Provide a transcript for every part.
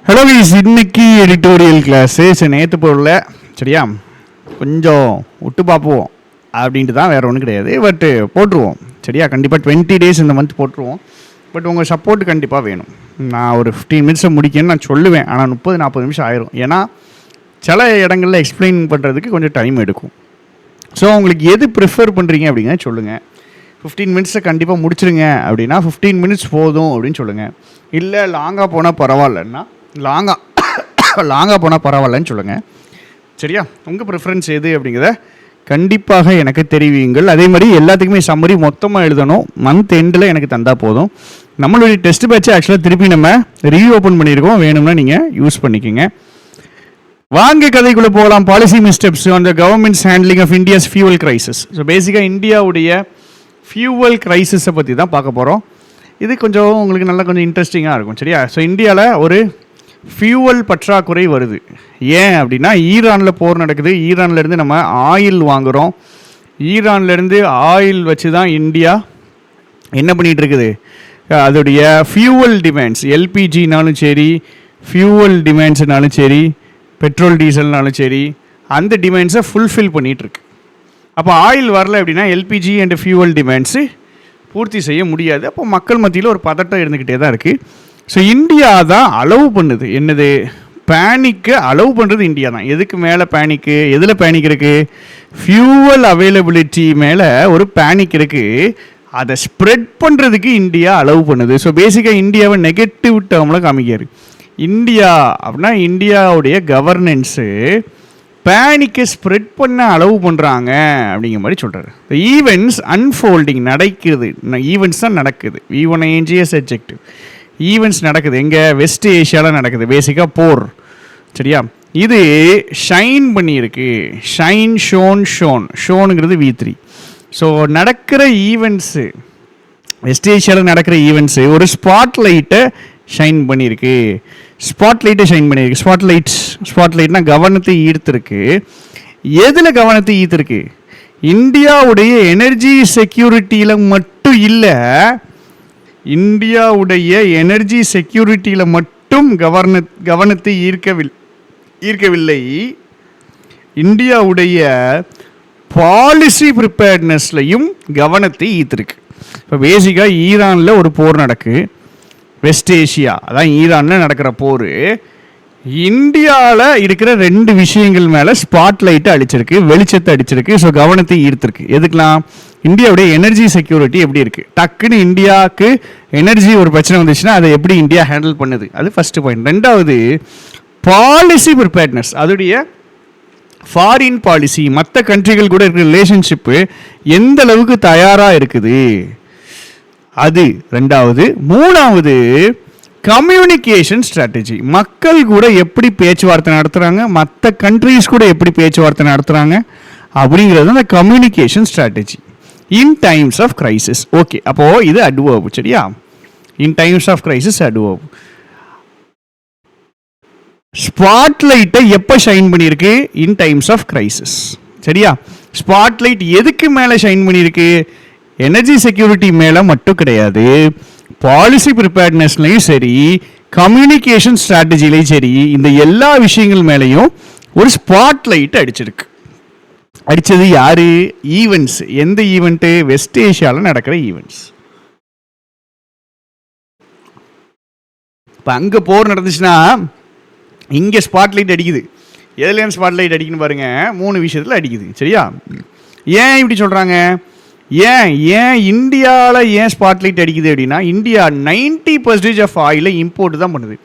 Hello guys, இன்னைக்கு editorial class நேற்று பொருளில் சரியா கொஞ்சம் விட்டு பார்ப்போம் அப்படின்ட்டு தான், வேறு ஒன்றும் கிடையாது. பட்டு போட்டுருவோம் சரியா, கண்டிப்பாக 20 days இந்த மந்த் போட்டுருவோம். பட் உங்கள் சப்போர்ட் கண்டிப்பாக வேணும். நான் ஒரு 15 minutes முடிக்கணும்னு நான் சொல்லுவேன், ஆனால் 30-40 நிமிஷம் ஆயிரும். ஏன்னா சில இடங்களில் எக்ஸ்பிளைன் பண்ணுறதுக்கு கொஞ்சம் டைம் எடுக்கும். ஸோ உங்களுக்கு எது ப்ரிஃபர் பண்ணுறீங்க அப்படிங்க சொல்லுங்கள். 15 minutes கண்டிப்பாக முடிச்சிருங்க அப்படின்னா 15 minutes போதும் அப்படின்னு சொல்லுங்கள். இல்லை லாங்காக போனால் பரவாயில்லன்னா லாங்காக போனால் பரவாயில்லன்னு சொல்லுங்கள் சரியா. உங்கள் ப்ரிஃபரன்ஸ் எது அப்படிங்கிறத கண்டிப்பாக எனக்கு தெரிவியுங்கள். அதே மாதிரி எல்லாத்துக்குமே சம்மரி மொத்தமாக எழுதணும். மந்த் எண்டில் எனக்கு தந்தால் போதும். நம்மளுடைய டெஸ்ட் பேட்சை ஆக்சுவலாக திருப்பி நம்ம ரீஓப்பன் பண்ணியிருக்கோம், வேணும்னா நீங்கள் யூஸ் பண்ணிக்கோங்க. வாங்க கதைக்குள்ளே போகலாம். Policy missteps on the government's handling of India's fuel crisis. So பேசிக்காக இந்தியாவுடைய ஃபியூவல் கிரைசிஸை பற்றி தான் பார்க்க போகிறோம். இது கொஞ்சம் உங்களுக்கு நல்லா கொஞ்சம் இன்ட்ரெஸ்டிங்காக இருக்கும் சரியா. ஸோ இந்தியாவில் ஒரு ஃபியூவல் பற்றாக்குறை வருது. ஏன் அப்படின்னா ஈரானில் போர் நடக்குது. ஈரான்லேருந்து நம்ம ஆயில் வாங்குகிறோம். ஈரான்லேருந்து ஆயில் வச்சு தான் இந்தியா என்ன பண்ணிகிட்டு இருக்குது, அதோடைய ஃபியூவல் டிமாண்ட்ஸ், எல்பிஜினாலும் சரி, ஃபியூவல் டிமாண்ட்ஸ்னாலும் சரி, பெட்ரோல் டீசல்னாலும் சரி, அந்த டிமாண்ட்ஸை ஃபுல்ஃபில் பண்ணிகிட்ருக்கு. அப்போ ஆயில் வரல அப்படின்னா எல்பிஜி அண்ட் ஃபியூவல் டிமாண்ட்ஸு பூர்த்தி செய்ய முடியாது. அப்போ மக்கள் மத்தியில் ஒரு பதட்டம் இருந்துக்கிட்டே தான் இருக்குது. ஸோ இந்தியா தான் அலோவ் பண்ணுது. என்னது, பேனிக்கை அலோவ் பண்ணுறது இந்தியா தான். எதுக்கு மேலே பேனிக்கு, எதில் பேனிக் இருக்குது, ஃபியூவல் அவைலபிலிட்டி மேலே ஒரு பேனிக் இருக்குது. அதை ஸ்ப்ரெட் பண்ணுறதுக்கு இந்தியா அலோவ் பண்ணுது. ஸோ பேசிக்காக இந்தியாவை நெகட்டிவ் டேர்மில் காமிக்காரு. இந்தியா அப்படின்னா இந்தியாவுடைய கவர்னன்ஸு பேனிக்கை ஸ்ப்ரெட் பண்ண அலோவ் பண்ணுறாங்க அப்படிங்கிற மாதிரி சொல்கிறாரு. ஈவெண்ட்ஸ் அன்ஃபோல்டிங் நடக்குது. ஈவெண்ட்ஸ் தான் நடக்குது. V1INGS adjective. ஈவெண்ட்ஸ் நடக்குது. எங்கே, வெஸ்ட் ஏஷியாவில் நடக்குது. பேசிக்காக போர் சரியா. இது ஷைன் பண்ணியிருக்கு. ஷைன், ஷோனுங்கிறது V3. ஸோ நடக்கிற ஈவெண்ட்ஸு, வெஸ்ட் ஏஷியாவில் நடக்கிற ஈவெண்ட்ஸு ஒரு ஸ்பாட்லைட்டை ஷைன் பண்ணியிருக்கு. ஸ்பாட்லைட்னா கவனத்தை ஈர்த்திருக்கு. எதில் கவனத்தை ஈர்த்திருக்கு, இந்தியாவுடைய எனர்ஜி செக்யூரிட்டியில் மட்டும் இல்லை, இந்தியாவுடைய எனர்ஜி செக்யூரிட்டியில் மட்டும் கவனத்தை ஈர்க்கவில்லை, இந்தியாவுடைய பாலிசி ப்ரிப்பேர்ட்னஸ்லையும் கவனத்தை ஈர்த்திருக்கு. இப்போ பேசிக்காக ஈரானில் ஒரு போர் நடக்கு, வெஸ்ட் ஏஷியா அதான் ஈரானில் நடக்கிற போர். இந்தியாவில் இருக்கிற 2 விஷயங்கள் மேலே ஸ்பாட்லைட்டை அடிச்சிருக்கு, வெளிச்சத்தை அடிச்சிருக்கு. ஸோ கவனத்தை ஈர்த்திருக்கு. எதுக்கெலாம், இந்தியாவுடைய எனர்ஜி செக்யூரிட்டி எப்படி இருக்குது, டக்குன்னு இந்தியாவுக்கு எனர்ஜி ஒரு பிரச்சனை வந்துச்சுன்னா அதை எப்படி இந்தியா ஹேண்டில் பண்ணுது, அது ஃபஸ்ட்டு பாயிண்ட். 2வது பாலிசி ப்ரிப்பேர்ட்னஸ், அதோடைய ஃபாரின் பாலிசி, மற்ற கண்ட்ரிகள் கூட இருக்கிற ரிலேஷன்ஷிப்பு எந்த அளவுக்கு தயாராக இருக்குது, அது 2வது. 3வது கம்யூனிகேஷன் ஸ்ட்ராட்டஜி, மக்கள் கூட எப்படி பேச்சுவார்த்தை நடத்துகிறாங்க, மற்ற கண்ட்ரிஸ் கூட எப்படி பேச்சுவார்த்தை நடத்துகிறாங்க அப்படிங்கிறது அந்த communication strategy in times of crisis. Okay, அப்போது இது அட்வர்ப் சரியா. In times of crisis adverb. ஸ்பாட்லைட்டை எப்போ ஷைன் பண்ணியிருக்கு, இன் டைம்ஸ் ஆஃப் கிரைசிஸ் சரியா. ஸ்பாட்லைட் எதுக்கு மேலே ஷைன் பண்ணியிருக்கு, எனர்ஜி செக்யூரிட்டி மேலே மட்டும் கிடையாது, பாலிசி ப்ரிப்பேர்ட்னஸ்லையும் சரி, கம்யூனிகேஷன் ஸ்ட்ராட்டஜிலையும் சரி, இந்த எல்லா விஷயங்கள் மேலேயும் ஒரு ஸ்பாட்லைட் அடிச்சிருக்கு. அடித்தது யார், ஈவெண்ட்ஸ். எந்த ஈவெண்ட்டு, வெஸ்ட் ஏஷியாவில் நடக்கிற ஈவெண்ட்ஸ். இப்போ அங்கே போர் நடந்துச்சுன்னா இங்கே ஸ்பாட்லைட் அடிக்குது. எதுலேயும் ஸ்பாட்லைட் அடிக்குன்னு பாருங்கள், 3 விஷயத்தில் அடிக்குது சரியா. ஏன் இப்படி சொல்கிறாங்க, ஏன் இந்தியாவில் ஏன் ஸ்பாட்லைட் அடிக்குது அப்படின்னா, இந்தியா 90% ஆஃப் ஆயிலை இம்போர்ட் தான் பண்ணுது.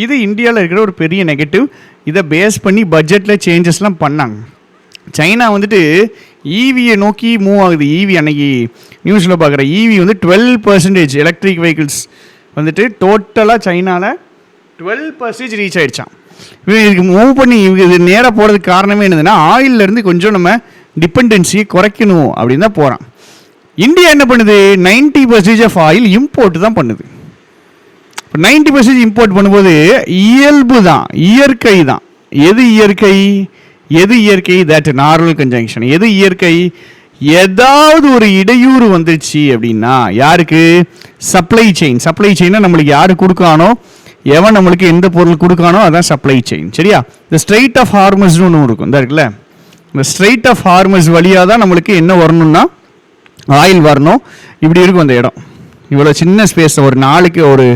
இது இந்தியாவில் இருக்கிற ஒரு பெரிய நெகட்டிவ். இதை பேஸ் பண்ணி பட்ஜெட்டில் சேஞ்சஸ்லாம் பண்ணாங்க. சைனா வந்துட்டு ஈவியை நோக்கி மூவ் ஆகுது. ஈவி அன்னைக்கு நியூஸில் பார்க்குற ஈவி வந்து 12% எலக்ட்ரிக் வெஹிக்கிள்ஸ் வந்துட்டு டோட்டலாக சைனாவில் 12% ரீச் ஆகிடுச்சான். இதுக்கு மூவ் பண்ணி இது நேராக போகிறதுக்கு காரணமே என்னதுன்னா, ஆயிலிருந்து கொஞ்சம் நம்ம டிபெண்டன்சியை குறைக்கணும் அப்படின்னு தான் போகிறான். இந்தியா என்ன பண்ணுது, 90% ஆஃப் ஆயில் இம்போர்ட் தான் பண்ணுது. இப்போ 90% இம்போர்ட் பண்ணும்போது இயல்பு தான், இயற்கை தான். எது இயற்கை, தட் நார்மல் கன்ஜங்ஷன். எது இயற்கை, ஏதாவது ஒரு இடையூறு வந்துருச்சு அப்படின்னா யாருக்கு, சப்ளை செயினை நம்மளுக்கு யார் கொடுக்கானோ, எவன் நம்மளுக்கு எந்த பொருள் கொடுக்கானோ அதான் சப்ளை செயின். சரியா? இந்த ஸ்ட்ரெயிட் ஆஃப் ஹார்மஸ்னு ஒன்று இருக்கும், இந்த இருக்குல்ல, இந்த ஸ்ட்ரெயிட் ஆஃப் ஹார்மஸ் வழியாக தான் நம்மளுக்கு என்ன வரணும்னா ஆயில் வரணும். இப்படி இருக்கும் அந்த இடம், இவ்வளோ சின்ன ஸ்பேஸ், ஒரு நாளைக்கு ஒரு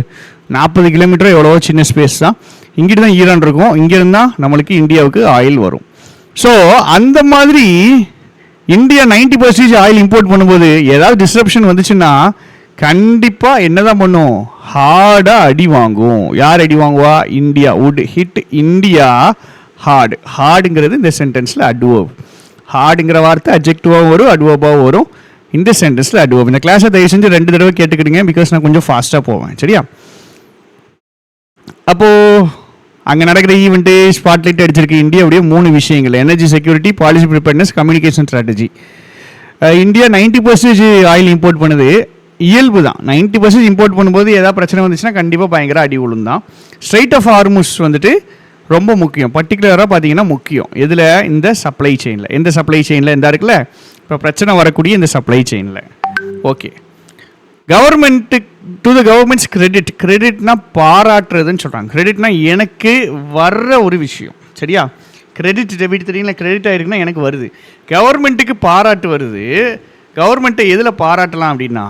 40 கிலோமீட்டர் எவ்வளோ சின்ன ஸ்பேஸ் தான். இங்கிட்டு தான் ஈரான் இருக்கும், இங்கேருந்து தான் நம்மளுக்கு இந்தியாவுக்கு ஆயில் வரும். ஸோ அந்த மாதிரி இந்தியா 90% ஆயில் இம்போர்ட் பண்ணும்போது ஏதாவது டிஸ்ரப்ஷன் வந்துச்சுன்னா கண்டிப்பாக என்ன தான் பண்ணும், ஹார்டாக அடி வாங்கும். யார் அடி வாங்குவா? India. Would hit India hard. ஹார்டுங்கிறது இந்த சென்டென்ஸில் அட்வர்ப். ஹார்டுங்கிற வார்த்தை அட்ஜெக்டிவாகவும் வரும், அட்வர்பாகவும் வரும். இந்த சென்டென்ஸில் அட்வர்ப். இந்த கிளாஸை தயவு செஞ்சு 2 தடவை கேட்டுக்கிடுங்க, பிகாஸ் நான் கொஞ்சம் ஃபாஸ்ட்டாக போவேன். சரியா? அப்போது அங்கே நடக்கிற ஈவெண்ட்டு ஸ்பாட்லைட் அடிச்சிருக்கு இந்தியாவுடைய 3 விஷயங்கள்: energy security, policy preparedness, communication strategy. India 90% oil import பண்ணுது, இயல்பு தான். 90% இம்போர்ட் பண்ணும்போது ஏதாவது பிரச்சனை வந்துச்சுன்னா கண்டிப்பாக பயங்கர அடி விழுந்தான். ஸ்ட்ரெயிட் ஆஃப் ஹார்மஸ் வந்துட்டு ரொம்ப முக்கியம், பர்டிகுலராக பார்த்தீங்கன்னா முக்கியம். இதில் இந்த சப்ளை செயினில், எந்த சப்ளை செயினில் இந்த இருக்குல்ல, இப்போ பிரச்சனை வரக்கூடிய இந்த சப்ளை செயினில். Okay, government to the government's credit. கிரெடிட்னா பாராட்டுறதுன்னு சொல்கிறாங்க. கிரெடிட்னா எனக்கு வர்ற ஒரு விஷயம். சரியா? கிரெடிட் டெபிட் தெரியுங்களா? கிரெடிட் ஆகிருக்குன்னா எனக்கு வருது. கவர்மெண்ட்டுக்கு பாராட்டு வருது. கவர்மெண்ட்டை எதில் பாராட்டலாம் அப்படின்னா,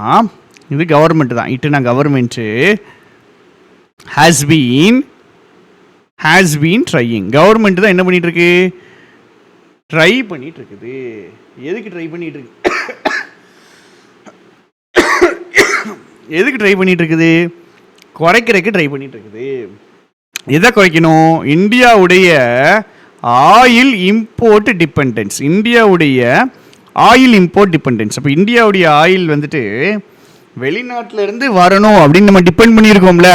இது கவர்மெண்ட்டு தான். இட்டு நான் government has been trying. Government தான் என்ன பண்ணிகிட்டு இருக்கு? ட்ரை பண்ணிகிட்டு இருக்குது. எதுக்கு ட்ரை பண்ணிகிட்டு இருக்கு? எதுக்கு ட்ரை பண்ணிட்டு இருக்குது? குறைக்கிறதுக்கு ட்ரை பண்ணிட்டு இருக்குது. எதை குறைக்கணும்? இந்தியாவுடைய ஆயில் இம்போர்ட் டிபெண்டன்ஸ். இந்தியாவுடைய ஆயில் இம்போர்ட் டிபெண்டன்ஸ். அப்போ இந்தியாவுடைய ஆயில் வந்துட்டு வெளிநாட்டில் இருந்து வரணும் அப்படின்னு நம்ம டிபெண்ட் பண்ணியிருக்கோம்ல,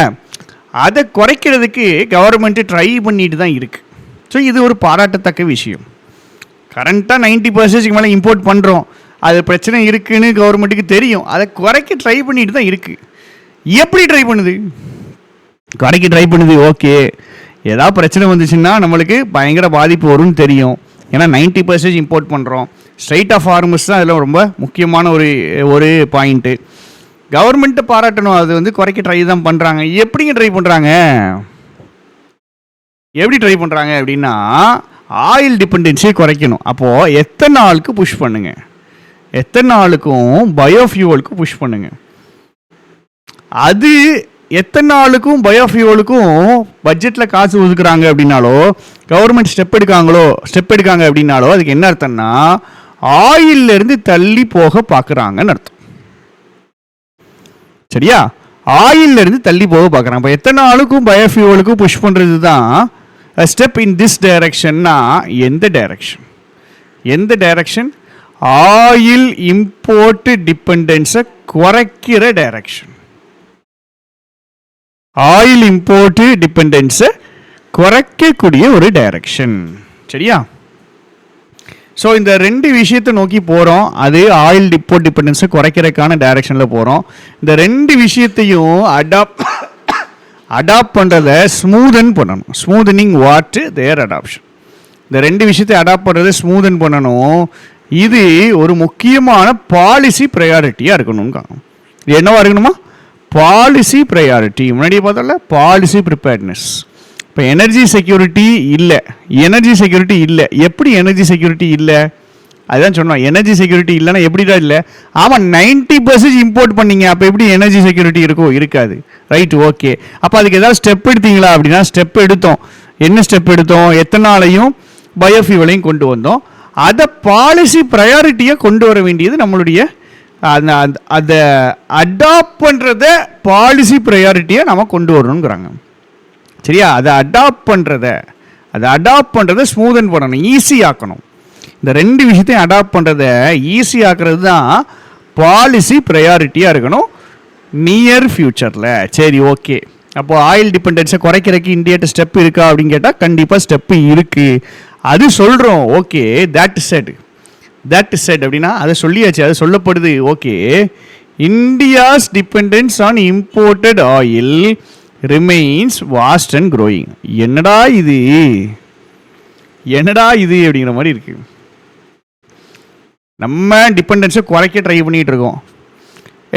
அதை குறைக்கிறதுக்கு கவர்மெண்ட்டு ட்ரை பண்ணிட்டு தான் இருக்குது. ஸோ இது ஒரு பாராட்டத்தக்க விஷயம். கரண்ட்டாக 90% மேலே இம்போர்ட் பண்ணுறோம், அது பிரச்சனை இருக்குன்னு கவர்மெண்ட்டுக்கு தெரியும், அதை குறைக்க ட்ரை பண்ணிட்டு தான் இருக்குது. எப்படி ட்ரை பண்ணுது? குறைக்க ட்ரை பண்ணுது. ஓகே, ஏதாவது பிரச்சனை வந்துச்சுன்னா நம்மளுக்கு பயங்கர பாதிப்பு வரும்னு தெரியும். ஏன்னா 90% இம்போர்ட் பண்ணுறோம். ஸ்ட்ரெயிட் ஆஃப் ஹார்மஸ் தான் அதில் ரொம்ப முக்கியமான ஒரு பாயிண்ட்டு. கவர்மெண்ட்டை பாராட்டணும், அது வந்து குறைக்க ட்ரை தான் பண்ணுறாங்க. எப்படிங்க ட்ரை பண்ணுறாங்க? எப்படி ட்ரை பண்ணுறாங்க அப்படின்னா, ஆயில் டிபெண்டன்சியை குறைக்கணும். அப்போது எத்தனை நாளுக்கு புஷ் பண்ணுங்க, எத்தனை நாளுக்கும் பயோஃபியூவலுக்கு புஷ் பண்ணுங்க. அது எத்தனை நாளுக்கும் பயோஃபியூவலுக்கும் பட்ஜெட்டில் காசு ஒதுக்குறாங்க அப்படின்னாலோ, கவர்மெண்ட் ஸ்டெப் எடுக்காங்க அப்படின்னாலோ, அதுக்கு என்ன அர்த்தம்னா ஆயிலிருந்து தள்ளி போக பார்க்குறாங்கன்னு அர்த்தம். சரியா? ஆயிலிருந்து தள்ளி போக பார்க்குறாங்க. இப்போ எத்தனை நாளுக்கும் பயோஃபியூவலுக்கும் புஷ் பண்ணுறது தான் ஸ்டெப் இன் திஸ் டைரக்ஷன்னா எந்த டைரக்ஷன்? ஆயில் இம்போர்ட் டிபெண்டன்ஸை குறைக்கிற டைரக்ஷன். ஆயில் இம்போர்ட் டிபெண்டன்ஸை குறைக்கக்கூடிய ஒரு டைரக்ஷன். சரியா? ஸோ இந்த 2 விஷயத்தை நோக்கி போகிறோம். அது ஆயில் இம்போர்ட் டிபெண்டன்ஸை குறைக்கிறதுக்கான டைரக்ஷனில் போகிறோம். இந்த 2 விஷயத்தையும் அடாப்ட் பண்ணுறதை ஸ்மூதன் பண்ணணும். Smoothening what their adoption. இந்த 2 விஷயத்தை அடாப்ட் பண்ணுறதை ஸ்மூதன் பண்ணணும். இது ஒரு முக்கியமான பாலிசி ப்ரையாரிட்டியாக இருக்கணும்னு. இது என்னவா இருக்கணுமா? Policy priority. முன்னாடியே பார்த்தால பாலிசி ப்ரிப்பேர்ட்னஸ். இப்போ எனர்ஜி செக்யூரிட்டி இல்லை. எப்படி எனர்ஜி செக்யூரிட்டி இல்லை? அதுதான் சொன்னோம். எனர்ஜி செக்யூரிட்டி இல்லைன்னா எப்படிதான் இல்லை? ஆமாம், 90% இம்போர்ட் பண்ணீங்க, அப்போ எப்படி எனர்ஜி செக்யூரிட்டி இருக்காது. Right, okay. அப்போ அதுக்கு ஏதாவது ஸ்டெப் எடுத்தீங்களா அப்படின்னா, ஸ்டெப் எடுத்தோம். என்ன ஸ்டெப் எடுத்தோம்? எத்தனாலையும் பயோஃபியூவலையும் கொண்டு வந்தோம். அதை பாலிசி ப்ரையாரிட்டியை கொண்டு வர வேண்டியது நம்மளுடைய அதை அடாப்ட் பண்ணுறத பாலிசி ப்ரையாரிட்டியை நம்ம கொண்டு வரணுங்கிறாங்க. சரியா? அதை அடாப்ட் பண்ணுறதை ஸ்மூதன் பண்ணணும், ஈஸி ஆக்கணும். இந்த 2 விஷயத்தையும் அடாப்ட் பண்ணுறதை ஈஸி ஆக்குறது தான் பாலிசி ப்ரையாரிட்டியாக இருக்கணும் நியர் ஃப்யூச்சரில். சரி, ஓகே. அப்போது ஆயில் டிபெண்டன்ஸை குறைக்கிறதுக்கு இந்தியாட்ட ஸ்டெப் இருக்கா அப்படின்னு கேட்டால் கண்டிப்பாக ஸ்டெப்பு இருக்குது. அது சொல்கிறோம். ஓகே, தட் செட் அப்படின்னா அதை சொல்லியாச்சு, அது சொல்லப்படுது. Okay, India's dependence on imported oil remains vast and growing. என்னடா இது அப்படிங்கிற மாதிரி இருக்குது. நம்ம டிபெண்டன்ஸை குறைக்க ட்ரை பண்ணிகிட்டு இருக்கோம்.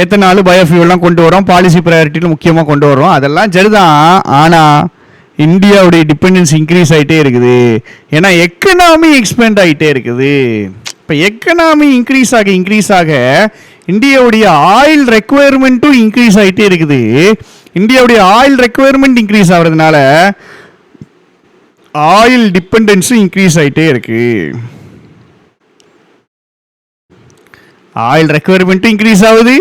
எத்தனால் பயோஃபியூல்லாம் கொண்டு வரோம், பாலிசி ப்ரையாரிட்டியில் முக்கியமாக கொண்டு வரோம், அதெல்லாம் சரிதான். ஆனால் இந்தியாவுடைய டிபெண்டன்ஸ் இன்க்ரீஸ் ஆகிட்டே இருக்குது. ஏன்னா எக்கனாமி எக்ஸ்பேண்ட் ஆகிட்டே இருக்குது. இப்போ எக்கனாமி இன்க்ரீஸ் ஆக இந்தியாவுடைய ஆயில் ரெக்குவயர்மெண்ட்டும் இன்க்ரீஸ் ஆகிட்டே இருக்குது. இந்தியாவுடைய ஆயில் ரெக்குவயர்மெண்ட் இன்க்ரீஸ் ஆகிறதுனால ஆயில் டிபெண்டன்ஸும் இன்க்ரீஸ் ஆகிட்டே இருக்கு. ஆயில் ரெக்குவயர்மெண்ட்டும் இன்க்ரீஸ் ஆகுது,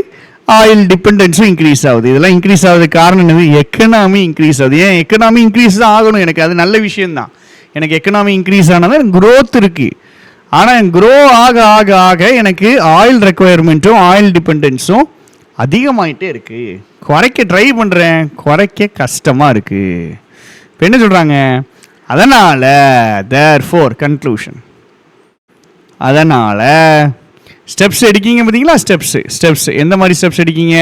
ஆயில் டிபெண்டன்ஸும் இன்க்ரீஸ் ஆகுது. இதெல்லாம் இன்க்ரீஸ் ஆகுதுக்கு காரணம் என்னது? எக்கனாமி இன்க்ரீஸ் ஆகுது. ஏன் எக்கனாமி இன்க்ரீஸ் தான் ஆகணும், எனக்கு அது நல்ல விஷயம்தான். எனக்கு எக்கனாமி இன்க்ரீஸ் ஆனால் எனக்கு க்ரோத் இருக்குது. ஆனால் க்ரோ ஆக ஆக ஆக எனக்கு ஆயில் ரெக்குவயர்மெண்ட்டும் ஆயில் டிபெண்டன்ஸும் அதிகமாகிட்டே இருக்குது. குறைக்க ட்ரை பண்ணுறேன், குறைக்க கஷ்டமாக இருக்குது. இப்போ என்ன சொல்கிறாங்க? அதனால் தேர்ஃபோர் கன்க்ளூஷன், அதனால் ஸ்டெப்ஸ் எடுக்கீங்க பார்த்தீங்களா? ஸ்டெப்ஸ் எந்த மாதிரி ஸ்டெப்ஸ் எடுக்கீங்க?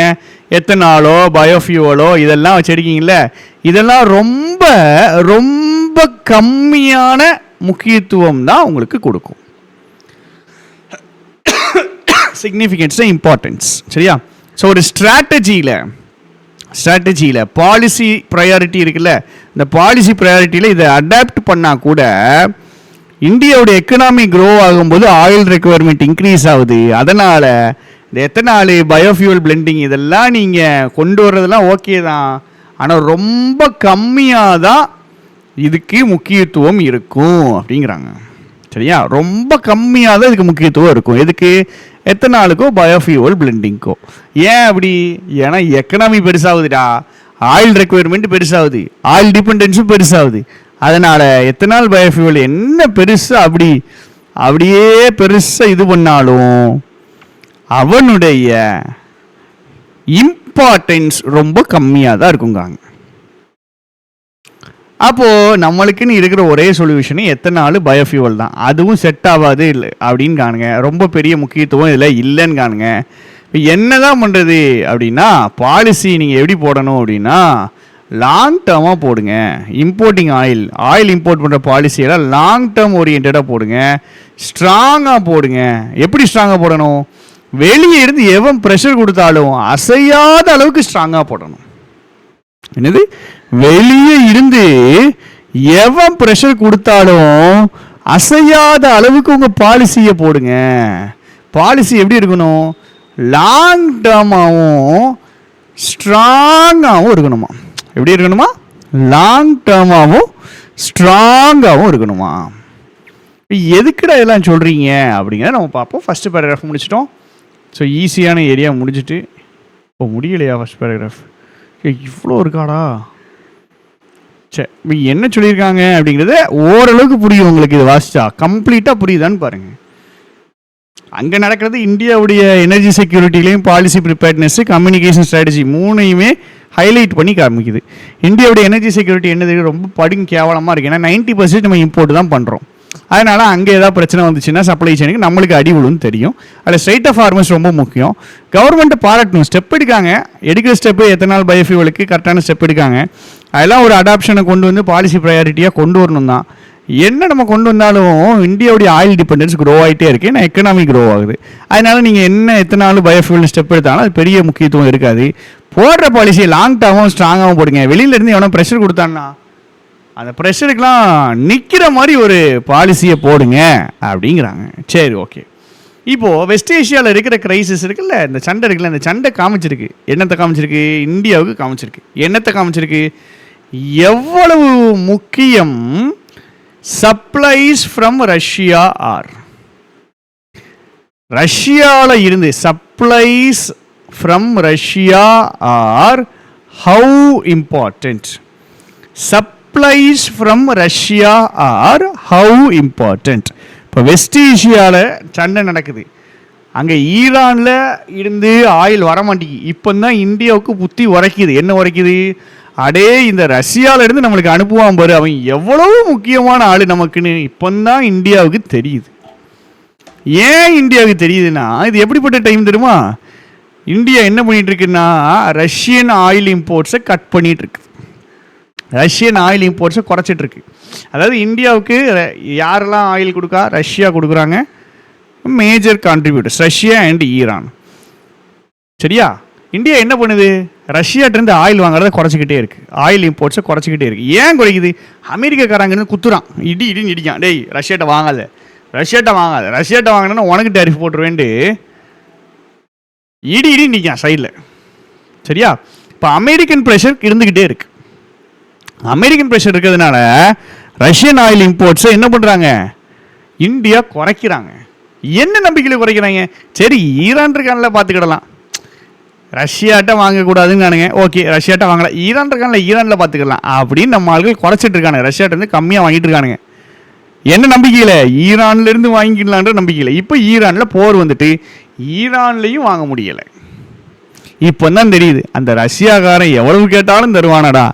எத்தனாலோ பயோஃபியூவலோ இதெல்லாம் வச்சு எடுக்கீங்கள, இதெல்லாம் ரொம்ப ரொம்ப கம்மியான முக்கியத்துவம் தான் உங்களுக்கு கொடுக்கும். Significance importance. சரியா? ஸோ ஒரு ஸ்ட்ராட்டஜியில் பாலிசி ப்ரையாரிட்டி இருக்குல்ல, இந்த பாலிசி ப்ரையாரிட்டியில் இதை அடாப்ட் பண்ணால் கூட இந்தியாவுடைய எக்கனாமி க்ரோ ஆகும்போது ஆயில் ரெக்குவயர்மெண்ட் இன்க்ரீஸ் ஆகுது. அதனால் இந்த எத்தனால் பயோஃபியூல் பிளெண்டிங் இதெல்லாம் நீங்கள் கொண்டு வர்றதெல்லாம் ஓகே தான், ஆனால் ரொம்ப கம்மியாக தான் இதுக்கு முக்கியத்துவம் இருக்கும் அப்படிங்கிறாங்க. சரியா? ரொம்ப கம்மியாக தான் இதுக்கு முக்கியத்துவம் இருக்கும். எதுக்கு? எத்தனாலுக்கோ பயோஃபியூல் பிளெண்டிங்க்கோ. ஏன் அப்படி? ஏன்னா எக்கனாமி பெருசாகுதுடா, ஆயில் ரெக்குவயர்மெண்ட் பெருசாகுது, ஆயில் டிபெண்டன்ஸும் பெருசாகுது. அதனால் எத்தனால் பயோஃபியூல் என்ன பெருசாக அப்படியே பெருசாக இது பண்ணாலும் அவனுடைய இம்பார்ட்டன்ஸ் ரொம்ப கம்மியாக தான் இருக்குங்காங்க. அப்போது நம்மளுக்குன்னு இருக்கிற ஒரே சொல்யூஷனு எத்தனால் பயோஃபியூவல் தான். அதுவும் செட் ஆகாது இல்லை அப்படின்னு காணுங்க. ரொம்ப பெரிய முக்கியத்துவம் இதில் இல்லைன்னு காணுங்க. இப்போ என்ன தான் பண்ணுறது அப்படின்னா, பாலிசி நீங்கள் எப்படி போடணும் அப்படின்னா லாங் டேர்மாக போடுங்க. இம்போர்ட்டிங் ஆயில் இம்போர்ட் பண்ணுற பாலிசியெல்லாம் லாங் டேர்ம் ஓரியன்டாக போடுங்க, ஸ்ட்ராங்காக போடுங்க. எப்படி ஸ்ட்ராங்காக போடணும்? வெளியே இருந்து எவன் ப்ரெஷர் கொடுத்தாலும் அசையாத அளவுக்கு ஸ்ட்ராங்காக போடணும். என்னது? வெளியே இருந்து எவன் ப்ரெஷர் கொடுத்தாலும் அசையாத அளவுக்கு உங்கள் பாலிசியை போடுங்க. பாலிசி எப்படி இருக்கணும்? லாங் டேர்மாகவும் ஸ்ட்ராங்காகவும் இருக்கணுமா? எப்படி இருக்கணுமா? லாங் டேர்மாகவும் ஸ்ட்ராங்காகவும் இருக்கணுமா? எதுக்குடா இதெல்லாம் சொல்கிறீங்க அப்படிங்கிறத நம்ம பார்ப்போம். ஃபஸ்ட்டு பேராகிராஃப் முடிச்சிட்டோம். ஸோ ஈஸியான ஏரியா முடிச்சுட்டு இப்போ முடியலையா? ஃபஸ்ட் பேராகிராஃப் இவ்வளோ இருக்காடா? சரி, என்ன சொல்லியிருக்காங்க அப்படிங்கிறத ஓரளவுக்கு புரியும் உங்களுக்கு. இது வாசிச்சா கம்ப்ளீட்டாக புரியுதான்னு பாருங்கள். அங்கே நடக்கிறது இந்தியாவுடைய எனர்ஜி செக்யூரிட்டிலையும் பாலிசி ப்ரிப்பேர்ட்னஸ் கம்யூனிகேஷன் ஸ்ட்ராட்டஜி மூணையுமே ஹைலைட் பண்ணி காமிக்குது. இந்தியாவுடைய எனர்ஜி செக்யூரிட்டி என்னது? ரொம்ப படுங்க கேவலமாக இருக்குது. ஏன்னா 90% நம்ம இம்போர்ட் தான் பண்ணுறோம். அதனால் அங்கே ஏதாவது பிரச்சனை வந்துச்சுன்னா சப்ளை செயினுக்கு நம்மளுக்கு அடி விழுன்னு தெரியும். அதில் ஸ்ட்ரைட் ஆஃப் ஃபார்மர்ஸ் ரொம்ப முக்கியம். கவர்மெண்ட்டை பாராட்டணும், ஸ்டெப் எடுக்காங்க. எடுக்கிற ஸ்டெப்பு எத்தனால் பயோஃபியூவலுக்கு கரெக்டான ஸ்டெப் எடுக்காங்க. அதெல்லாம் ஒரு அடாப்ஷனை கொண்டு வந்து பாலிசி ப்ரையாரிட்டியாக கொண்டு வரணும் தான். என்ன நம்ம கொண்டு வந்தாலும் இந்தியாவுடைய ஆயில் டிபெண்டன்ஸ் க்ரோ ஆகிட்டே இருக்குது, ஏன்னா எக்கனாமி க்ரோ ஆகுது. அதனால் நீங்கள் என்ன எத்தனாலும் பயோஃபியூல் ஸ்டெப் எடுத்தாலும் அது பெரிய முக்கியத்துவம் இருக்காது. போடுற பாலிசியை லாங் டேர்மாகவும் ஸ்ட்ராங்காகவும் போடுங்க. வெளியிலேருந்து எவனோ ப்ரெஷர் கொடுத்தான்னா அந்த ப்ரெஷருக்கெலாம் நிற்கிற மாதிரி ஒரு பாலிசியை போடுங்க அப்படிங்கிறாங்க. சரி, ஓகே. இப்போது வெஸ்ட் ஏஷியாவில் இருக்கிற கிரைசிஸ் இருக்குல்ல, இந்த சண்டை இருக்குல்ல, இந்த சண்டை காமிச்சிருக்கு. என்னத்தை காமிச்சிருக்கு? இந்தியாவுக்கு காமிச்சிருக்கு. என்னத்தை காமிச்சிருக்கு? எவ்வளவு முக்கியம் சப்ளைஸ் ஃப்ரம் ரஷ்யா ஆர். ரஷ்யாவில் இருந்து supplies from Russia are how important. Supplies from Russia are how important. இப்போ வெஸ்ட் ஏஷியாவில் சண்டை நடக்குது. அங்கே ஈரானில் இருந்து ஆயில் வரமாட்டேங்கி. இப்போ தான் இந்தியாவுக்கு புத்தி உரைக்குது. என்ன உரைக்குது? அடே, இந்த ரஷ்யாவிலேருந்து நம்மளுக்கு அனுப்புவான் பாரு, அவன் எவ்வளவு முக்கியமான ஆள் நமக்குன்னு இப்போ தான் இந்தியாவுக்கு தெரியுது. ஏன் இந்தியாவுக்கு தெரியுதுன்னா, இது எப்படிப்பட்ட டைம் தெரியுமா? இந்தியா என்ன பண்ணிட்டு இருக்குன்னா ரஷ்யன் ஆயில் இம்போர்ட்ஸை கட் பண்ணிட்டு இருக்கு. ரஷ்யன் ஆயில் இம்போர்ட்ஸை குறைச்சிட்டு இருக்கு. அதாவது இந்தியாவுக்கு யாரெல்லாம் ஆயில் கொடுக்கா? ரஷ்யா கொடுக்குறாங்க. Major contributors Russia and Iran. சரியா? இந்தியா என்ன பண்ணுது? ரஷ்யாட்டிருந்து ஆயில் வாங்குறத குறைச்சிக்கிட்டே இருக்குது, ஆயில் இம்போர்ட்ஸை குறைச்சிக்கிட்டே இருக்குது. ஏன் குறைக்குது? அமெரிக்காக்காரங்கன்னு குத்துறான், இடின்னு இடிக்கான், டேய் ரஷ்யாட்ட வாங்காத, ரஷ்யாட்ட வாங்கினா உனக்கு டேரிஃப் போட்டுருவேன்ட்டு இடி நிற்கான் சைடில். சரியா? இப்போ அமெரிக்கன் ப்ரெஷர் இருந்துக்கிட்டே இருக்கு. அமெரிக்கன் ப்ரெஷர் இருக்கிறதுனால ரஷ்யன் ஆயில் இம்போர்ட்ஸை என்ன பண்ணுறாங்க? இந்தியா குறைக்கிறாங்க. என்ன நம்பிக்கையில் குறைக்கிறாங்க? சரி ஈரான் இருக்கான்ல பார்த்துக்கிடலாம், ரஷ்யாட்ட வாங்கக்கூடாதுன்னு நானுங்க, ஓகே ரஷ்யாட்ட வாங்கல, ஈரான் இருக்கான்ல ஈரானில் பார்த்துக்கலாம் அப்படின்னு நம்ம ஆளுகள் குறைச்சிட்டு இருக்கானுங்க, ரஷ்யாட்ட இருந்து கம்மியாக வாங்கிட்டு இருக்கானுங்க. என்ன நம்பிக்கையில்? ஈரான்லேருந்து வாங்கிக்கலான்ற நம்பிக்கையில். இப்போ ஈரானில் போர் வந்துட்டு ஈரான்லேயும் வாங்க முடியலை. இப்போ தான் தெரியுது அந்த ரஷ்யாக்காரன் எவ்வளவு கேட்டாலும் தருவானடா,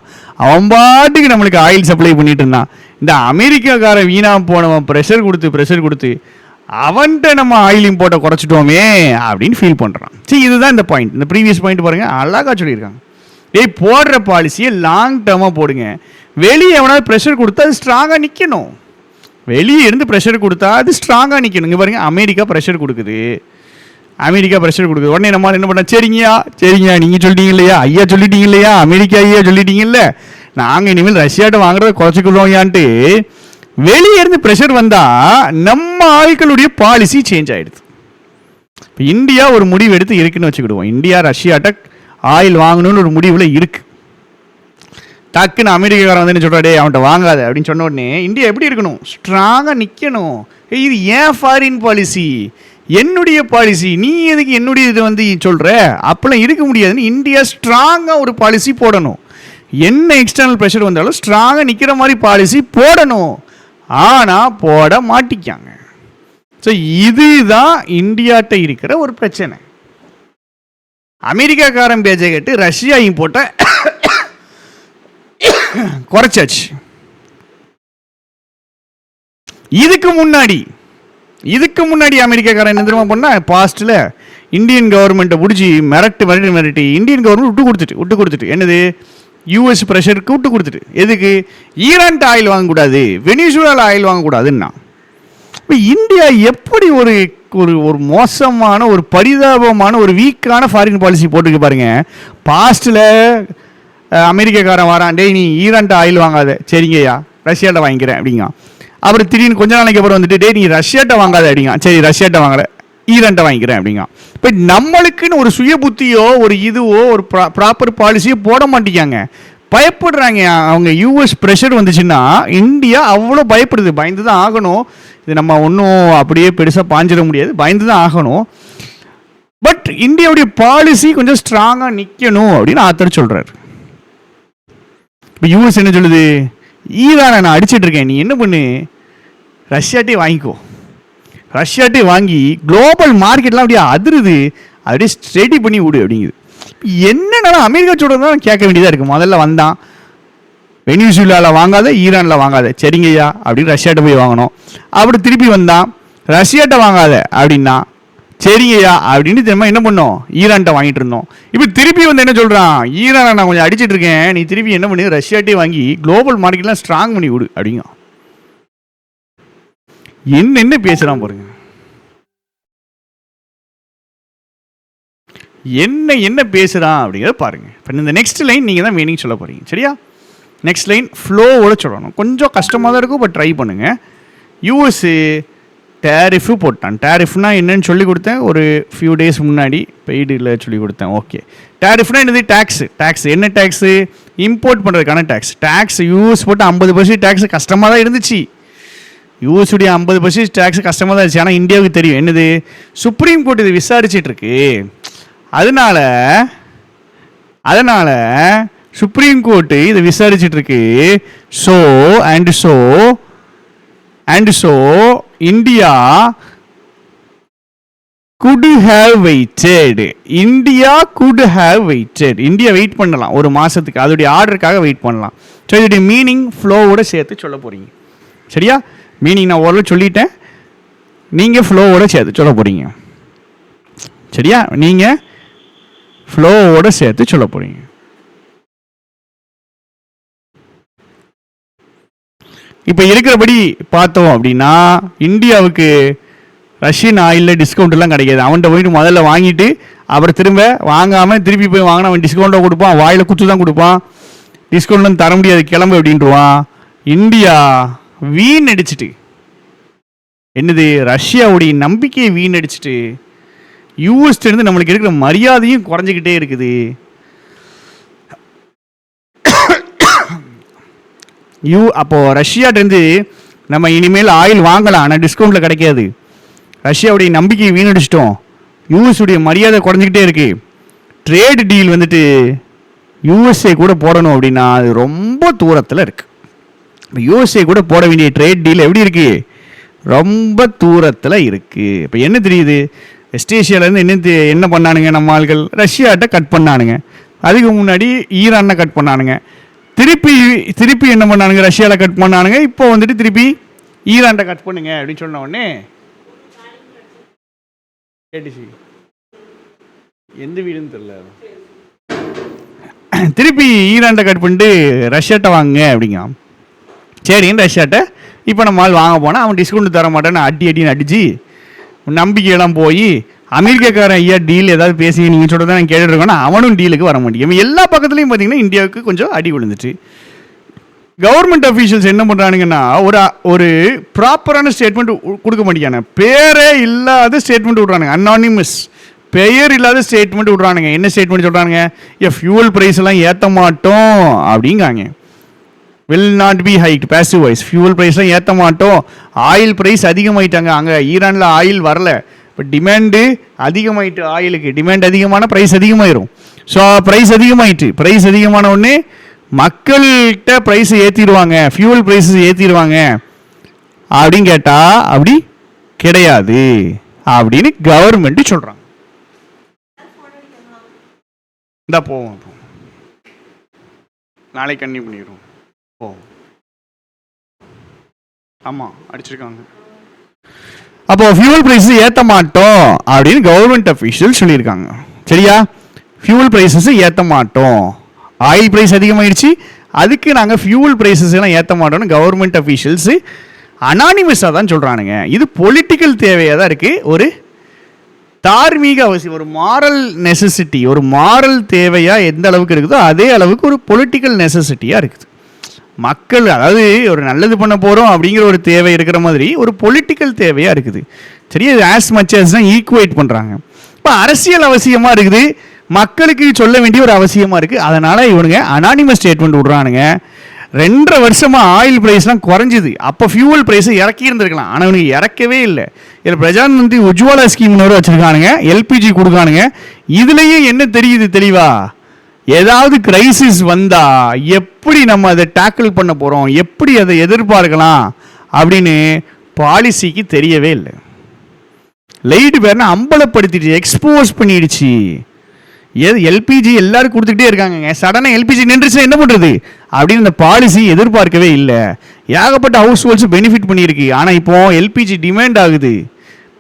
அவன் பாட்டுக்கு நம்மளுக்கு ஆயில் சப்ளை பண்ணிட்டு இருந்தான். இந்த அமெரிக்காக்காரன் வீணா போனவன் ப்ரெஷர் கொடுத்து அவன்கிட்ட நம்ம ஆயில் இம்போர்ட்டை குறைச்சிட்டோமே அப்படின்னு ஃபீல் பண்ணுறான். சரி இதுதான் இந்த பாயிண்ட். இந்த ப்ரீவியஸ் பாயிண்ட் பாருங்கள், அழகாக சொல்லியிருக்காங்க. டேய் போடுற பாலிசியை லாங் டேர்மாக போடுங்க. வெளியே எவனாவது ப்ரெஷர் கொடுத்தா அது ஸ்ட்ராங்காக நிற்கணும். வெளியே இருந்து ப்ரெஷர் கொடுத்தா அது ஸ்ட்ராங்காக நிற்கணும். இங்கே பாருங்கள், அமெரிக்கா ப்ரெஷர் கொடுக்குது, உடனே நம்மளால் என்ன பண்ண, சரிங்கய்யா நீங்கள் சொல்லிட்டீங்க இல்லையா, ஐயா சொல்லிட்டீங்க இல்லையா, அமெரிக்கா ஐயா சொல்லிட்டீங்கல்ல, நாங்கள் இனிமேல் ரஷ்யாட்ட வாங்குறத குறைச்சிக்கிறோம்யான்ட்டு வெளியே இருந்து ப்ரெஷர் வந்தால் நம்ம ஆட்களுடைய பாலிசி சேஞ்ச் ஆகிடுது. இப்போ இந்தியா ஒரு முடிவு எடுத்து இருக்குன்னு வச்சுக்கிடுவோம், இந்தியா ரஷ்யாட்ட ஆயில் வாங்கணும்னு ஒரு முடிவில் இருக்குது. டக்குன்னு அமெரிக்காக்காரன் வந்து என்ன சொல்கிறாடே அவன்கிட்ட வாங்காத அப்படின்னு சொன்ன உடனே இந்தியா எப்படி இருக்கணும்? ஸ்ட்ராங்காக நிற்கணும். இது ஏன் ஃபாரின் பாலிசி, என்னுடைய பாலிசி, நீ எதுக்கு என்னுடைய இது வந்து சொல்கிற? அப்பெல்லாம் இருக்க முடியாதுன்னு இந்தியா ஸ்ட்ராங்காக ஒரு பாலிசி போடணும். என்ன எக்ஸ்டர்னல் ப்ரெஷர் வந்தாலும் ஸ்ட்ராங்காக நிற்கிற மாதிரி பாலிசி போடணும். ஆனால் போட மாட்டிக்காங்க. ஸோ இதுதான் இந்தியாட்ட இருக்கிற ஒரு பிரச்சனை. அமெரிக்காக்காரன் பேச்சை கேட்டு ரஷ்யா இம்போர்ட்டை குறைச்சாச்சு. இதுக்கு முன்னாடி அமெரிக்காக்காரன் என்ன தெரியுமா பண்ணா, பாஸ்ட்டில் இந்தியன் கவர்மெண்ட்டை பிடிச்சி மிரட்டி இந்தியன் கவர்மெண்ட் விட்டு கொடுத்துட்டு என்னது யூஎஸ் ப்ரெஷருக்கு விட்டு கொடுத்துட்டு, எதுக்கு? ஈரான்ட்டு ஆயில் வாங்கக்கூடாது, வெனிசுவேலா ஆயில் வாங்கக்கூடாதுன்னா. இப்போ இந்தியா எப்படி ஒரு ஒரு மோசமான ஒரு பரிதாபமான ஒரு வீக்கான ஃபாரின் பாலிசி போட்டுருக்கு பாருங்க. பாஸ்ட்டில் அமெரிக்காக்காரன் வரான், டேய் நீ ஈரான்ட்டு ஆயில் வாங்காத, சரிங்கய்யா ரஷ்யாட்ட வாங்கிக்கிறேன் அப்படிங்க. அப்புறம் திடீர்னு கொஞ்ச நாளைக்கு அப்புறம் வந்துட்டு, டேய் நீ ரஷ்யாட்ட வாங்காத அப்படிங்க, சரி ரஷ்யாட்ட வாங்கலை ஈரான்ட்ட வாங்கிக்கிறேன் அப்படிங்க. இப்போ நம்மளுக்குன்னு ஒரு சுய புத்தியோ ஒரு இதுவோ ஒரு ப்ராப்பர் பாலிசியோ போட மாட்டேங்காங்க, பயப்படுறாங்க. அவங்க யூஎஸ் ப்ரெஷர் வந்துச்சுன்னா இந்தியா அவ்வளோ பயப்படுது, பயந்து தான் ஆகணும். இது நம்ம ஒன்றும் அப்படியே பெருசாக பாஞ்சிட முடியாது, பயந்து தான் ஆகணும். பட் இந்தியாவுடைய பாலிசி கொஞ்சம் ஸ்ட்ராங்காக நிற்கணும் அப்படின்னு ஆத்தர் சொல்கிறார். இப்போ யூஎஸ் என்ன சொல்லுது? ஈரானை நான் அடிச்சிட்டு இருக்கேன், நீ என்ன பண்ணு, ரஷ்யாட்டே வாங்கிக்கோ, ரஷ்யாட்டே வாங்கி குளோபல் மார்க்கெட்லாம் அப்படியே அதிருது, அப்படியே ஸ்டடி பண்ணி விடு அப்படிங்குது. என்னன்னா அமெரிக்கா சொல்கிறதான் கேட்க வேண்டியதாக இருக்குது. முதல்ல வந்தான், வெனிசுவேலாவில் வாங்காத, ஈரானில் வாங்காத, சரிங்கய்யா அப்படின்னு ரஷ்யாட்ட போய் வாங்கணும். அப்படி திருப்பி வந்தான், ரஷ்யாட்ட வாங்காத அப்படின்னா சரிங்கய்யா அப்படின்னு திரும்ப என்ன பண்ணோம், ஈரான்ட்ட வாங்கிட்டு இருந்தோம். இப்போ திருப்பி வந்து என்ன சொல்கிறான், ஈரானை நான் கொஞ்சம் அடிச்சிட்டு இருக்கேன், நீ திருப்பி என்ன பண்ணி ரஷ்யாட்டே வாங்கி குளோபல் மார்க்கெட்லாம் ஸ்ட்ராங் பண்ணி விடு அப்படிங்க. என்ன பேசுகிறான் பாருங்க, என்ன பேசுகிறான் அப்படிங்கிறத பாருங்க. இப்போ இந்த நெக்ஸ்ட் லைன் நீங்கள் தான் மீனிங் சொல்ல போகிறீங்க, சரியா? நெக்ஸ்ட் லைன் ஃப்ளோவோட சொல்லணும், கொஞ்சம் கஷ்டமாக தான் இருக்கும், பட் ட்ரை பண்ணுங்கள். யூஎஸ்ஸு டேரிஃபு போட்டான். டேரிஃப்னா என்னன்னு சொல்லி கொடுத்தேன் ஒரு ஃபியூ டேஸ் முன்னாடி, பெய்டில் சொல்லி கொடுத்தேன். ஓகே, டேரிஃப்னா என்னது? டேக்ஸ். என்ன டேக்ஸு? இம்போர்ட் பண்ணுறதுக்கான டேக்ஸ். யூஎஸ் போட்டு 50% டேக்ஸ் கஷ்டமாக தான் இருந்துச்சு. யூஎஸுடைய 50% டேக்ஸ் கஷ்டமாக தான் இருந்துச்சு. ஆனால் இந்தியாவுக்கு தெரியும் என்னது, சுப்ரீம் கோர்ட் இது விசாரிச்சுட்டு இருக்கு, அதனால சுப்ரீம் கோர்ட்டு இதை விசாரிச்சுட்டு இருக்கு. So India could have waited. India wait பண்ணலாம் ஒரு மாதத்துக்கு, அதோடைய ஆர்டருக்காக வெயிட் பண்ணலாம். ஸோ இதோடைய மீனிங் ஃப்ளோவோட சேர்த்து சொல்ல போகிறீங்க, சரியா? மீனிங் நான் ஓரளவு சொல்லிட்டேன், நீங்கள் ஃப்ளோவோட சேர்த்து சொல்ல போகிறீங்க, சரியா? நீங்கள் ஃப்ளோவோட சேர்த்து சொல்ல போகிறீங்க. இப்போ இருக்கிறபடி பார்த்தோம் அப்படின்னா இந்தியாவுக்கு ரஷ்யன் ஆயிலில் டிஸ்கவுண்ட்லாம் கிடைக்காது. அவன்கிட்ட போயிட்டு முதல்ல வாங்கிட்டு அப்புறம் திரும்ப வாங்காமல் திருப்பி போய் வாங்கினா அவன் டிஸ்கவுண்ட்டாக கொடுப்பான், வாயில் குத்து தான் கொடுப்பான், டிஸ்கவுண்ட் தர முடியாது கிளம்பு அப்படின்ட்டுருவான். இந்தியா வீணடிச்சிட்டு, என்னது ரஷ்யாவுடைய நம்பிக்கையை வீணடிச்சிட்டு யூஎஸ்லேருந்து நம்மளுக்கு இருக்கிற மரியாதையும் குறைஞ்சிக்கிட்டே இருக்குது. அப்போது ரஷ்யாட்டேருந்து நம்ம இனிமேல் ஆயில் வாங்கலாம், ஆனால் டிஸ்கவுண்ட்டில் கிடைக்காது. ரஷ்யாவுடைய நம்பிக்கையை வீணடிச்சிட்டோம், யூஎஸுடைய மரியாதை குறைஞ்சிக்கிட்டே இருக்குது. ட்ரேடு டீல் வந்துட்டு யூஎஸ்ஏ கூட போடணும் அப்படின்னா அது ரொம்ப தூரத்தில் இருக்குது. இப்போ யூஎஸ்ஏ கூட போட வேண்டிய ட்ரேட் டீல் எப்படி இருக்குது? ரொம்ப தூரத்தில் இருக்குது. இப்போ என்ன தெரியுது, வெஸ்ட் ஏஷியாவிலேருந்து என்ன பண்ணானுங்க நம்ம ஆள்கள்? ரஷ்யாட்ட கட் பண்ணானுங்க, அதுக்கு முன்னாடி ஈரானை கட் பண்ணானுங்க, திருப்பி என்ன பண்ணானுங்க? ரஷ்யாவில் கட் பண்ணானுங்க, இப்போ வந்துட்டு திருப்பி ஈரான்கிட்ட கட் பண்ணுங்க அப்படின்னு சொன்ன உடனே கேட்டுச்சு, எந்த வீடுன்னு தெரியல, திருப்பி ஈரான்கிட்ட கட் பண்ணிட்டு ரஷ்யாட்ட வாங்க அப்படிங்க. சரின்னு ரஷ்யாட்ட இப்போ நம்ம ஆள் வாங்க போனால் அவன் டிஸ்கவுண்ட் தர மாட்டேன்னு அடின்னு அடிச்சு நம்பிக்கையெல்லாம் போய் அமெரிக்காக்காரன் ஐயா டீல் ஏதாவது பேசி நீங்கள் சொல்கிறத நான் கேட்டுருக்கோன்னா அவனும் டீலுக்கு வர மாட்டேங்க. எல்லா பக்கத்துலையும் பார்த்தீங்கன்னா இந்தியாவுக்கு கொஞ்சம் அடி விழுந்துச்சு. கவர்மெண்ட் அஃபீஷியல்ஸ் என்ன பண்ணுறானுங்கன்னா ஒரு ப்ராப்பரான ஸ்டேட்மெண்ட் கொடுக்க மாட்டேங்கான, பேரே இல்லாத ஸ்டேட்மெண்ட் விட்றானுங்க, அன்னானிமஸ் பெயர் இல்லாத ஸ்டேட்மெண்ட் விட்றானுங்க. என்ன ஸ்டேட்மெண்ட் சொல்கிறானுங்க? ஃபியூவல் ப்ரைஸ் எல்லாம் ஏற்ற மாட்டோம் அப்படிங்காங்க. Will not be hiked passive wise, fuel ப்ரைஸ்லாம் ஏற்ற மாட்டோம், ஆயில் ப்ரைஸ் அதிகமாயிட்டாங்க, அங்கே ஈரானில் ஆயில் வரல, இப்போ டிமாண்டு அதிகமாயிட்டு, ஆயிலுக்கு டிமாண்ட் அதிகமான ப்ரைஸ் அதிகமாயிரும். ஸோ ப்ரைஸ் அதிகமாயிட்டு, ப்ரைஸ் அதிகமான உடனே மக்கள்கிட்ட ப்ரைஸை ஏற்றிடுவாங்க, ஃபியூவல் ப்ரைஸஸ் ஏற்றிடுவாங்க அப்படின்னு கேட்டால் அப்படி கிடையாது அப்படின்னு கவர்மெண்ட்டு சொல்கிறாங்க. இந்த போவோம் நாளைக்கு கன்னியூ பண்ணிடுவோம். ஆமாம் அடிச்சிருக்காங்க. அப்போ ஃபியூவல் ப்ரைஸஸ் ஏற்ற மாட்டோம் அப்படின்னு கவர்மெண்ட் அஃபீஷியல் சொல்லியிருக்காங்க. சரியா? ஃபியூவல் ப்ரைஸஸ் ஏற்ற மாட்டோம், ஆயில் ப்ரைஸ் அதிகமாகிடுச்சு, அதுக்கு நாங்கள் ஃபியூவல் ப்ரைஸஸ் எல்லாம் ஏற்ற மாட்டோம்னு கவர்மெண்ட் அஃபீஷியல்ஸு அனானிமஸாக தான் சொல்கிறானுங்க. இது பொலிட்டிக்கல் தேவையாக தான் இருக்குது, ஒரு தார்மீக அவசியம், ஒரு மாரல் நெசசிட்டி, ஒரு மாரல் தேவையாக எந்த அளவுக்கு இருக்குதோ அதே அளவுக்கு ஒரு பொலிட்டிக்கல் நெசசிட்டியாக இருக்குது. மக்கள் அதாவது ஒரு நல்லது பண்ண போகிறோம் அப்படிங்கிற ஒரு தேவை இருக்கிற மாதிரி ஒரு பொலிட்டிக்கல் தேவையாக இருக்குது. சரியா? இது ஆஸ் மச் ஆஸ் தான் ஈக்குவேட் பண்ணுறாங்க. இப்போ அரசியல் அவசியமாக இருக்குது, மக்களுக்கு சொல்ல வேண்டிய ஒரு அவசியமாக இருக்குது. அதனால் இவனுங்க அனானிமஸ் ஸ்டேட்மெண்ட் விட்றானுங்க. 2.5 வருஷமாக ஆயில் ப்ரைஸ்லாம் குறைஞ்சிது, அப்போ ஃபியூவல் ப்ரைஸை இறக்கி இருந்திருக்கலாம், ஆனால் அவனுக்கு இறக்கவே இல்லை. இதில் பிரதான் மந்திரி உஜ்வாலா ஸ்கீம்னு ஒரு வச்சுருக்கானுங்க, எல்பிஜி கொடுக்கானுங்க. இதுலேயும் என்ன தெரியுது தெளிவா, ஏதாவது கிரைசிஸ் வந்தால் எப்படி நம்ம அதை டேக்கிள் பண்ண போகிறோம், எப்படி அதை எதிர்பார்க்கலாம் அப்படின்னு பாலிசிக்கு தெரியவே இல்லை. லைட்டு பேர்னா அம்பலப்படுத்திடுச்சு, எக்ஸ்போஸ் பண்ணிடுச்சு. எல்பிஜி எல்லாரும் கொடுத்துக்கிட்டே இருக்காங்க, சடனாக எல்பிஜி நின்றுச்சு என்ன பண்ணுறது அப்படின்னு இந்த பாலிசி எதிர்பார்க்கவே இல்லை. ஏகப்பட்ட ஹவுஸ் ஹோல்ட்ஸ் பெனிஃபிட் பண்ணியிருக்கு. ஆனால் இப்போது எல்பிஜி டிமாண்ட் ஆகுது,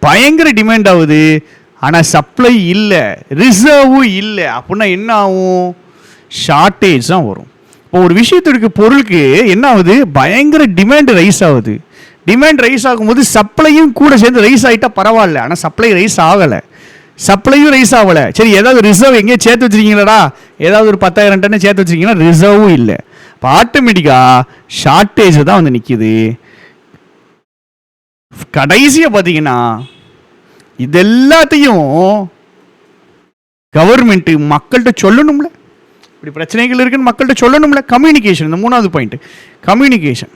பயங்கர டிமாண்ட் ஆகுது, ஆனால் சப்ளை இல்லை, ரிசர்வும் இல்லை. அப்படின்னா என்ன ஆகும்? ஷார்ட்டேஜ் தான் வரும். இப்போ ஒரு விஷயத்துக்கு பொருளுக்கு என்ன ஆகுது? பயங்கர டிமாண்ட் ரைஸ் ஆகுது. டிமாண்ட் ரைஸ் ஆகும்போது சப்ளையும் கூட சேர்ந்து ரைஸ் ஆகிட்டா பரவாயில்ல, ஆனால் சப்ளை ரைஸ் ஆகலை, சப்ளையும் ரைஸ் ஆகலை. சரி, ஏதாவது ரிசர்வ் எங்கேயும் சேர்த்து வச்சுருக்கீங்களா? ஏதாவது ஒரு 10,000 டன்னு சேர்த்து வச்சுருக்கீங்கன்னா ரிசர்வும் இல்லை. இப்போ ஆட்டோமேட்டிக்காக ஷார்ட்டேஜ் தான் வந்து நிற்கிது. கடைசியாக பார்த்தீங்கன்னா இது எல்லாத்தையும் கவர்மெண்ட்டு மக்கள்கிட்ட சொல்லணும்ல, இப்படி பிரச்சனைகள் இருக்குன்னு மக்கள்கிட்ட சொல்லணும்ல. கம்யூனிகேஷன், இந்த 3வது பாயிண்ட், கம்யூனிகேஷன்.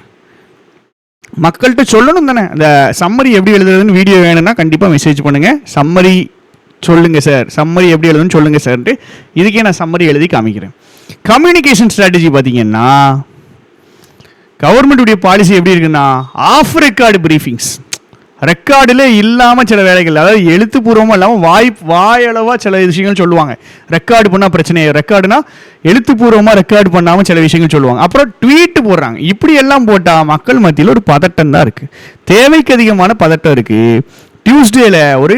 மக்கள்கிட்ட சொல்லணும் தானே. அந்த சம்மரி எப்படி எழுதுறதுன்னு வீடியோ வேணும்னா கண்டிப்பாக மெசேஜ் பண்ணுங்கள். சம்மரி சொல்லுங்கள் சார், சம்மரி எப்படி எழுதுன்னு சொல்லுங்கள் சார்ன்ட்டு இதுக்கே நான் சம்மரி எழுதி காமிக்கிறேன். கம்யூனிகேஷன் ஸ்ட்ராட்டஜி பார்த்தீங்கன்னா கவர்மெண்ட்டுடைய பாலிசி எப்படி இருக்குன்னா, ஆஃப் ரெக்கார்டு ப்ரீஃபிங்ஸ், ரெக்கார்டில் இல்லாமல் சில வேலைகள், அதாவது எழுத்துப்பூர்வமாக இல்லாமல் வாயளவாக சில விஷயங்கள் சொல்லுவாங்க. ரெக்கார்டு பண்ணால் பிரச்சனை, ரெக்கார்டுனா எழுத்துப்பூர்வமாக ரெக்கார்டு பண்ணாமல் சில விஷயங்கள் சொல்லுவாங்க. அப்புறம் ட்வீட்டு போடுறாங்க. இப்படி எல்லாம் போட்டால் மக்கள் மத்தியில் ஒரு பதட்டம் தான் இருக்குது, தேவைக்கு அதிகமான பதட்டம் இருக்குது. டியூஸ்டேல ஒரு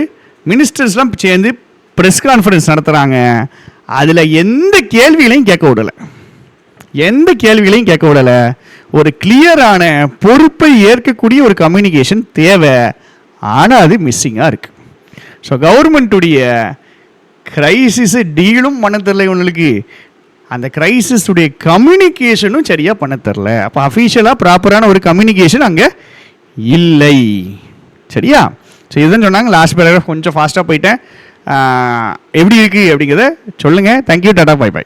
மினிஸ்டர்ஸ்லாம் சேர்ந்து ப்ரெஸ் கான்ஃபரன்ஸ் நடத்துகிறாங்க, அதில் எந்த கேள்விகளையும் கேட்க விடலை. ஒரு கிளியரான பொறுப்பை ஏற்கக்கூடிய ஒரு கம்யூனிகேஷன் தேவை, ஆனால் அது மிஸ்ஸிங்காக இருக்குது. ஸோ கவர்மெண்ட்டுடைய கிரைசிஸை டீலும் பண்ண தெரில இவங்களுக்கு, அந்த கிரைசிஸுடைய கம்யூனிகேஷனும் சரியாக பண்ண தெரில. அப்போ அஃபீஷியலாக ப்ராப்பரான ஒரு கம்யூனிகேஷன் அங்கே இல்லை. சரியா? ஸோ இதுதான் சொன்னாங்க. லாஸ்ட் பேராகிராஃப் கொஞ்சம் ஃபாஸ்ட்டாக போயிட்டேன். எப்படி இருக்குது அப்படிங்கிறத சொல்லுங்கள். Thank you, tata, bye by.